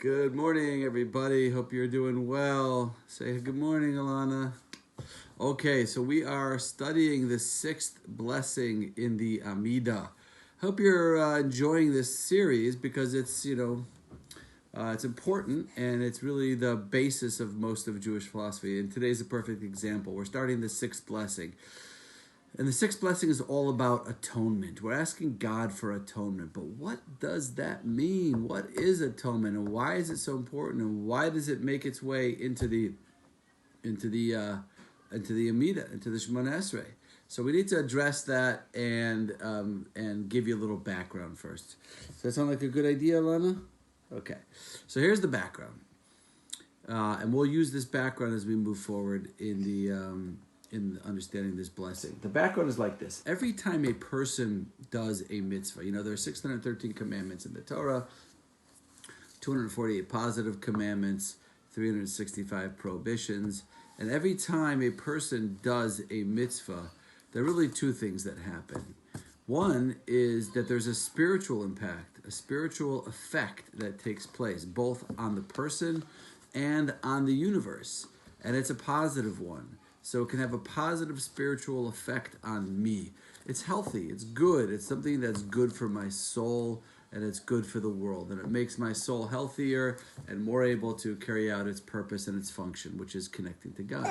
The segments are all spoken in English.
Good morning, everybody. Hope you're doing well. Say good morning, Alana. Okay, so we are studying the sixth blessing in the Amida. Hope you're enjoying this series because it's, it's important and it's really the basis of most of Jewish philosophy. And today's a perfect example. We're starting the sixth blessing. And the sixth blessing is all about atonement. We're asking God for atonement. But what does that mean? What is atonement? And why is it so important? And why does it make its way into the Amida, into the Shemona Esrei? So we need to address that and give you a little background first. Does that sound like a good idea, Lana? Okay. So here's the background. And we'll use this background as we move forward in understanding this blessing. The background is like this. Every time a person does a mitzvah, there are 613 commandments in the Torah, 248 positive commandments, 365 prohibitions, and every time a person does a mitzvah, there are really two things that happen. One is that there's a spiritual impact, a spiritual effect that takes place, both on the person and on the universe, and it's a positive one. So it can have a positive spiritual effect on me. It's healthy, it's good, it's something that's good for my soul, and it's good for the world. And it makes my soul healthier and more able to carry out its purpose and its function, which is connecting to God.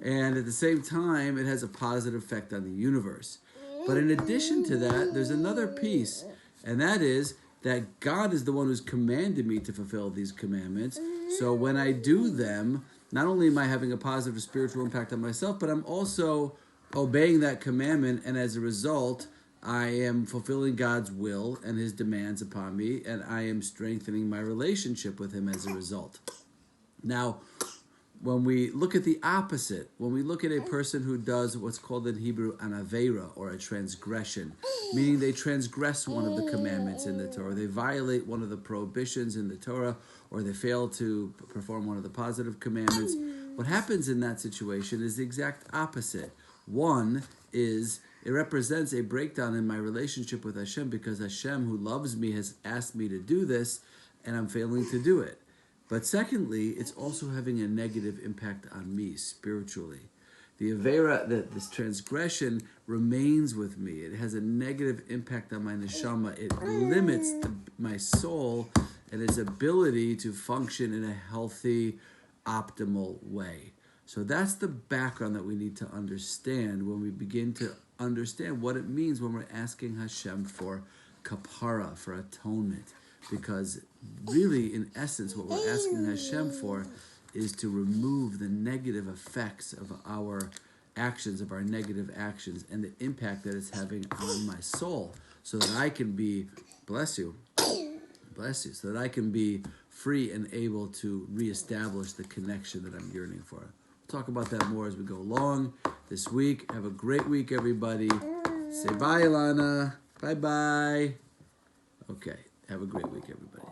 And at the same time, it has a positive effect on the universe. But in addition to that, there's another piece, and that is that God is the one who's commanded me to fulfill these commandments. So when I do them, not only am I having a positive spiritual impact on myself, but I'm also obeying that commandment, and as a result, I am fulfilling God's will and His demands upon me, and I am strengthening my relationship with Him as a result. Now, when we look at the opposite, when we look at a person who does what's called in Hebrew an avera, or a transgression, meaning they transgress one of the commandments in the Torah, they violate one of the prohibitions in the Torah, or they fail to perform one of the positive commandments, what happens in that situation is the exact opposite. One is it represents a breakdown in my relationship with Hashem, because Hashem, who loves me, has asked me to do this, and I'm failing to do it. But secondly, it's also having a negative impact on me spiritually. The avera, this transgression, remains with me. It has a negative impact on my neshama. It limits my soul and its ability to function in a healthy, optimal way. So that's the background that we need to understand when we begin to understand what it means when we're asking Hashem for kapara, for atonement. Because really, in essence, what we're asking Hashem for is to remove the negative effects of our actions, of our negative actions, and the impact that it's having on my soul, so that I can be, bless you, so that I can be free and able to reestablish the connection that I'm yearning for. We'll talk about that more as we go along this week. Have a great week, everybody. Say bye, Ilana. Bye-bye. Okay. Have a great week, everybody.